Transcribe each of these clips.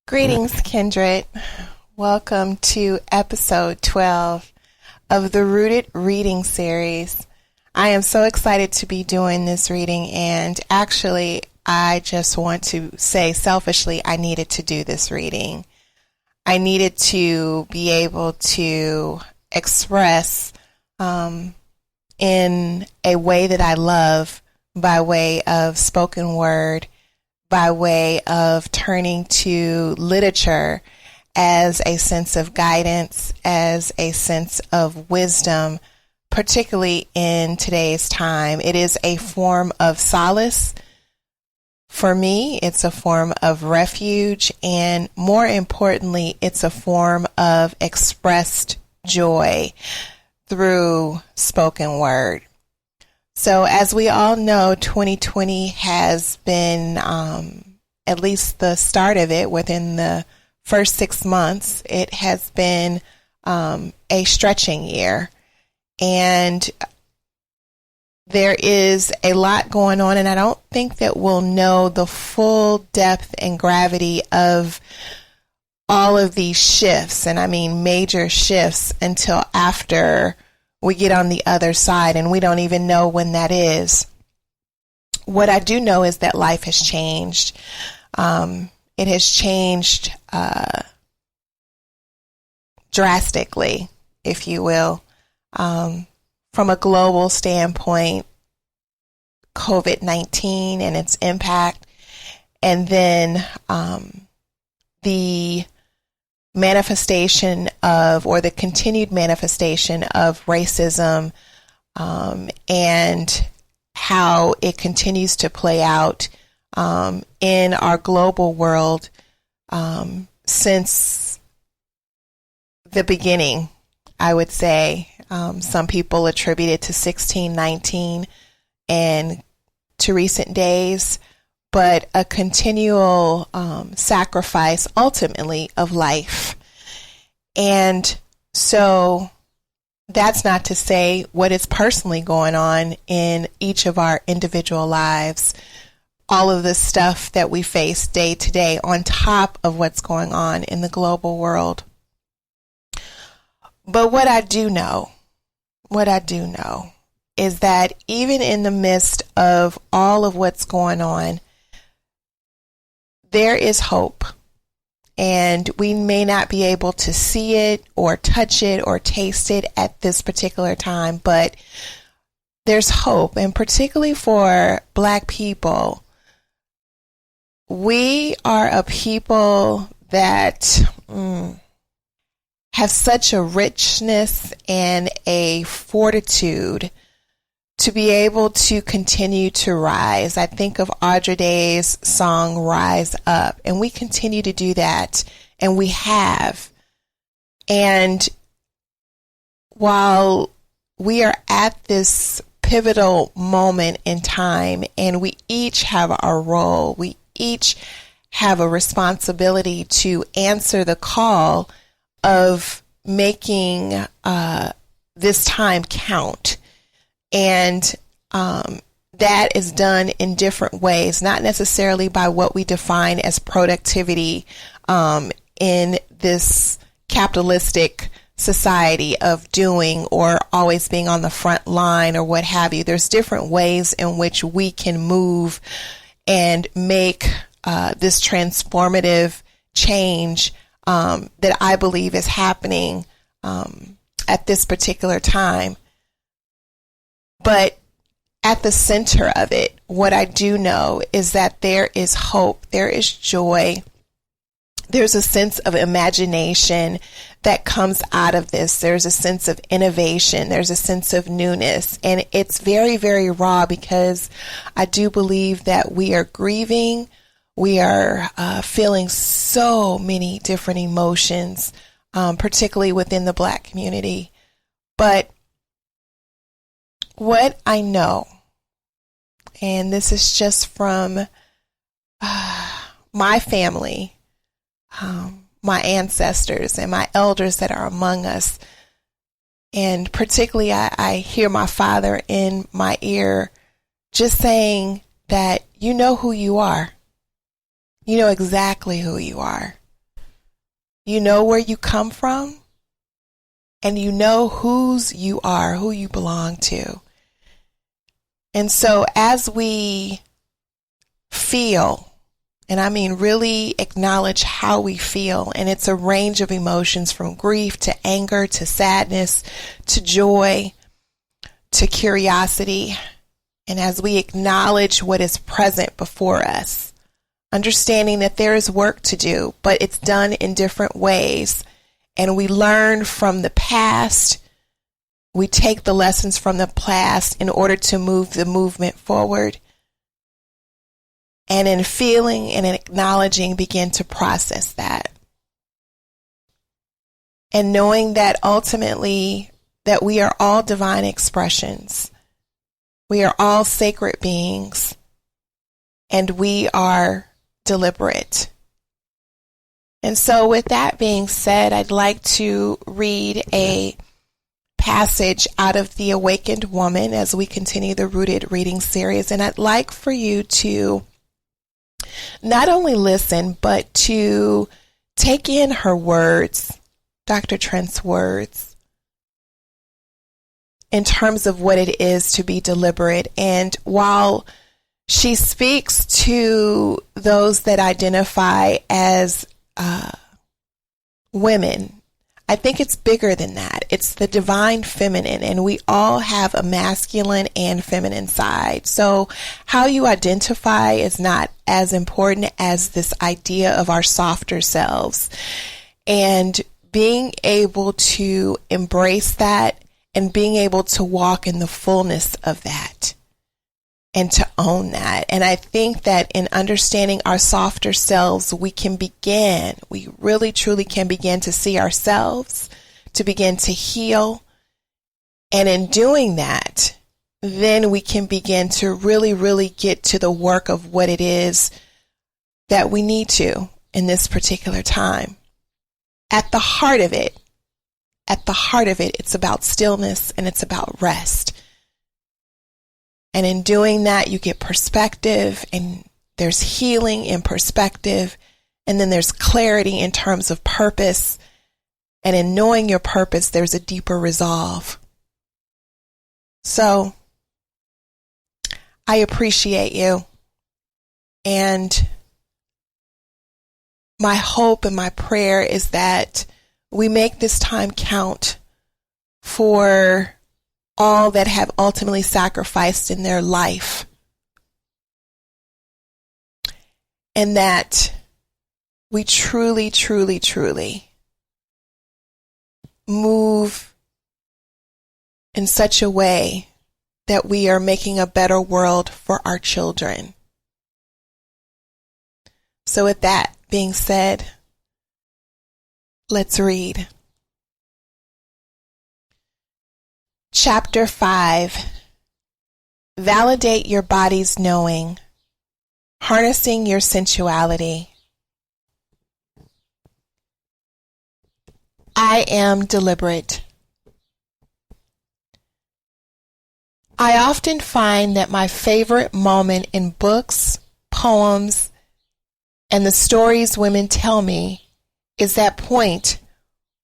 Greetings, kindred. Welcome to episode 12 of the Rooted Reading Series. I am so excited to be doing this reading, and actually, I just want to say selfishly, I needed to do this reading. I needed to be able to express in a way that I love, by way of spoken word, by way of turning to literature as a sense of guidance, as a sense of wisdom, particularly in today's time. It is a form of solace. For me, it's a form of refuge, and more importantly, it's a form of expressed joy through spoken word. So as we all know, 2020 has been, at least the start of it, within the first 6 months, it has been a stretching year. And there is a lot going on, and I don't think that we'll know the full depth and gravity of all of these shifts, and I mean major shifts, until after we get on the other side, and we don't even know when that is. What I do know is that life has changed. It has changed drastically, if you will, from a global standpoint, COVID-19 and its impact, and then the manifestation of, or the continued manifestation of racism, and how it continues to play out in our global world since the beginning, I would say. Some people attribute it to 1619 and to recent days, but a continual sacrifice, ultimately, of life. And so that's not to say what is personally going on in each of our individual lives, all of the stuff that we face day to day, on top of what's going on in the global world. But what I do know is that even in the midst of all of what's going on, there is hope, and we may not be able to see it or touch it or taste it at this particular time, but there's hope, and particularly for Black people. We are a people that have such a richness and a fortitude to be able to continue to rise. I think of Audra Day's song, Rise Up, and we continue to do that, and we have. And while we are at this pivotal moment in time, and we each have our role, we each have a responsibility to answer the call of making this time count. And that is done in different ways, not necessarily by what we define as productivity in this capitalistic society of doing or always being on the front line or what have you. There's different ways in which we can move and make this transformative change that I believe is happening at this particular time. But at the center of it, what I do know is that there is hope, there is joy, there's a sense of imagination that comes out of this. There's a sense of innovation, there's a sense of newness, and it's very, very raw, because I do believe that we are grieving, we are feeling so many different emotions, particularly within the Black community. But what I know, and this is just from my family, my ancestors and my elders that are among us, and particularly I hear my father in my ear just saying that you know who you are. You know exactly who you are. You know where you come from, and you know whose you are, who you belong to. And so as we feel, and I mean really acknowledge how we feel, and it's a range of emotions from grief to anger to sadness to joy to curiosity. And as we acknowledge what is present before us, understanding that there is work to do, but it's done in different ways. And we learn from the past. We take the lessons from the past in order to move the movement forward. And in feeling and in acknowledging, begin to process that. And knowing that ultimately that we are all divine expressions. We are all sacred beings. And we are deliberate. And so with that being said, I'd like to read a passage out of The Awakened Woman as we continue the Rooted reading series. And I'd like for you to not only listen, but to take in her words, Dr. Trent's words, in terms of what it is to be deliberate. And while she speaks to those that identify as women, I think it's bigger than that. It's the divine feminine, and we all have a masculine and feminine side. So how you identify is not as important as this idea of our softer selves, and being able to embrace that and being able to walk in the fullness of that and to own that. And I think that in understanding our softer selves, we really truly can begin to see ourselves, to begin to heal. And in doing that, then we can begin to really, really get to the work of what it is that we need to in this particular time. At the heart of it, it's about stillness and it's about rest. And in doing that, you get perspective, and there's healing in perspective, and then there's clarity in terms of purpose. And in knowing your purpose, there's a deeper resolve. So I appreciate you. And my hope and my prayer is that we make this time count for all that have ultimately sacrificed in their life, and that we truly, truly, truly move in such a way that we are making a better world for our children. So with that being said, let's read. Chapter 5, Validate Your Body's Knowing, Harnessing Your Sensuality. I am deliberate. I often find that my favorite moment in books, poems, and the stories women tell me is that point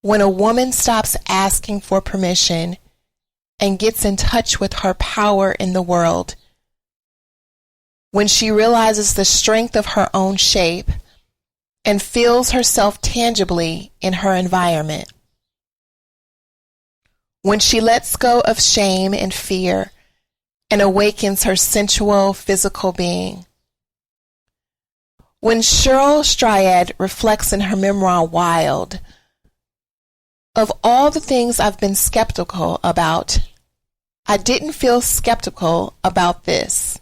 when a woman stops asking for permission and gets in touch with her power in the world, when she realizes the strength of her own shape and feels herself tangibly in her environment, when she lets go of shame and fear and awakens her sensual physical being, when Cheryl Strayed reflects in her memoir, Wild, of all the things I've been skeptical about, I didn't feel skeptical about this.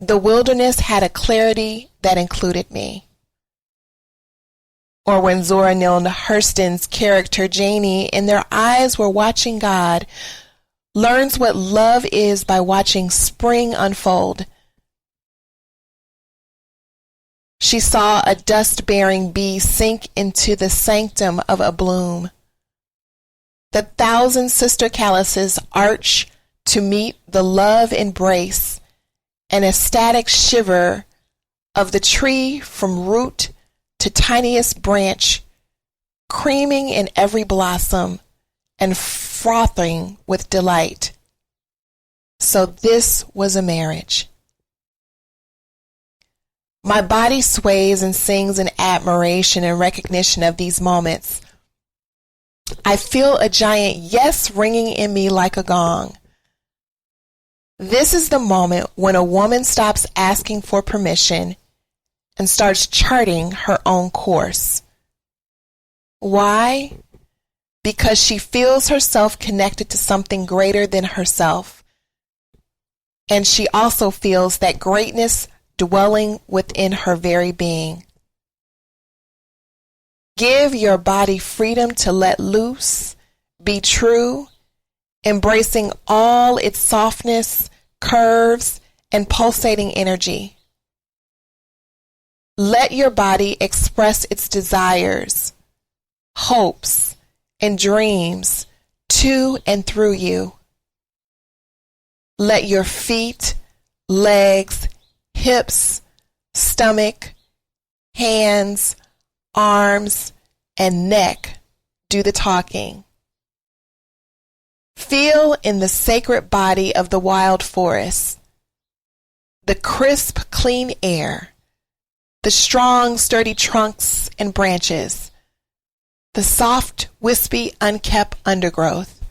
The wilderness had a clarity that included me. Or when Zora Neale Hurston's character Janie, in Their Eyes Were Watching God, learns what love is by watching spring unfold. She saw a dust-bearing bee sink into the sanctum of a bloom. The thousand sister calluses arch to meet the love embrace, an ecstatic shiver of the tree from root to tiniest branch creaming in every blossom and frothing with delight. So this was a marriage. My body sways and sings in admiration and recognition of these moments. I feel a giant yes ringing in me like a gong. This is the moment when a woman stops asking for permission and starts charting her own course. Why? Because she feels herself connected to something greater than herself. And she also feels that greatness dwelling within her very being. Give your body freedom to let loose, be true, embracing all its softness, curves, and pulsating energy. Let your body express its desires, hopes, and dreams to and through you. Let your feet, legs, hips, stomach, hands, arms, and neck do the talking. Feel in the sacred body of the wild forest, the crisp, clean air, the strong, sturdy trunks and branches, the soft, wispy, unkept undergrowth,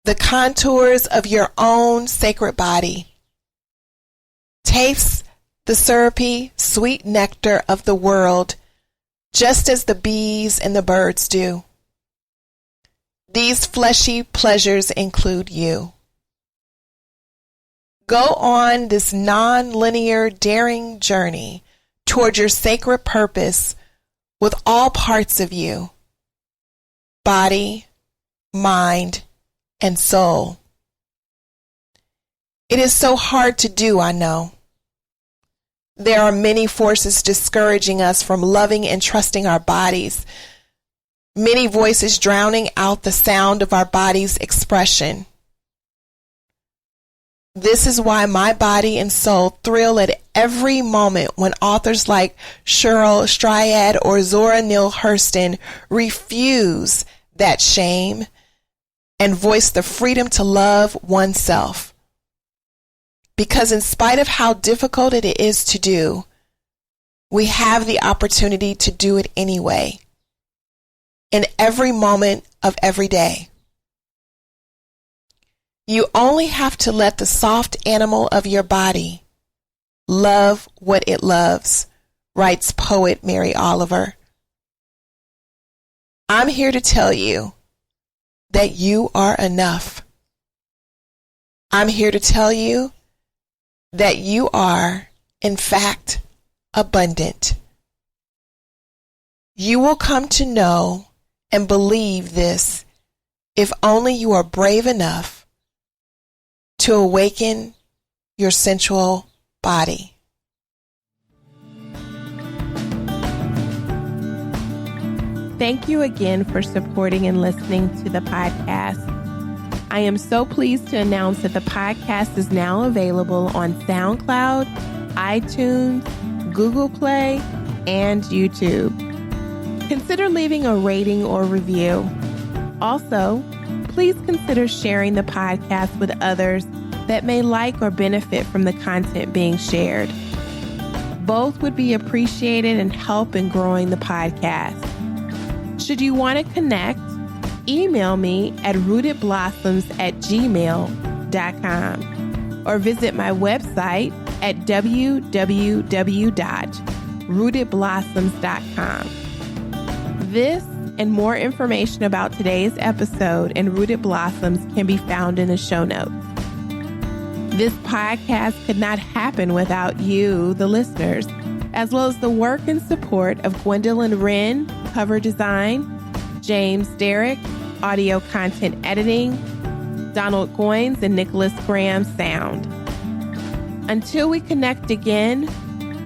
the contours of your own sacred body. Taste the syrupy, sweet nectar of the world, just as the bees and the birds do. These fleshy pleasures include you. Go on this non-linear, daring journey toward your sacred purpose with all parts of you, body, mind, and soul. It is so hard to do, I know. There are many forces discouraging us from loving and trusting our bodies. Many voices drowning out the sound of our body's expression. This is why my body and soul thrill at every moment when authors like Cheryl Strayed or Zora Neale Hurston refuse that shame and voice the freedom to love oneself. Because in spite of how difficult it is to do, we have the opportunity to do it anyway, in every moment of every day. You only have to let the soft animal of your body love what it loves, writes poet Mary Oliver. I'm here to tell you that you are enough. I'm here to tell you that you are, in fact, abundant. You will come to know and believe this if only you are brave enough to awaken your sensual body. Thank you again for supporting and listening to the podcast. I am so pleased to announce that the podcast is now available on SoundCloud, iTunes, Google Play, and YouTube. Consider leaving a rating or review. Also, please consider sharing the podcast with others that may like or benefit from the content being shared. Both would be appreciated and help in growing the podcast. Should you want to connect, email me at rootedblossoms@gmail.com or visit my website at www.rootedblossoms.com. This and more information about today's episode and Rooted Blossoms can be found in the show notes. This podcast could not happen without you, the listeners, as well as the work and support of Gwendolyn Wren, cover design, James Derrick, audio content editing, Donald Goines and Nicholas Graham, sound. Until we connect again,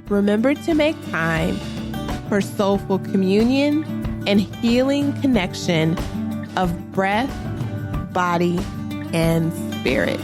remember to make time for soulful communion and healing connection of breath, body, and spirit.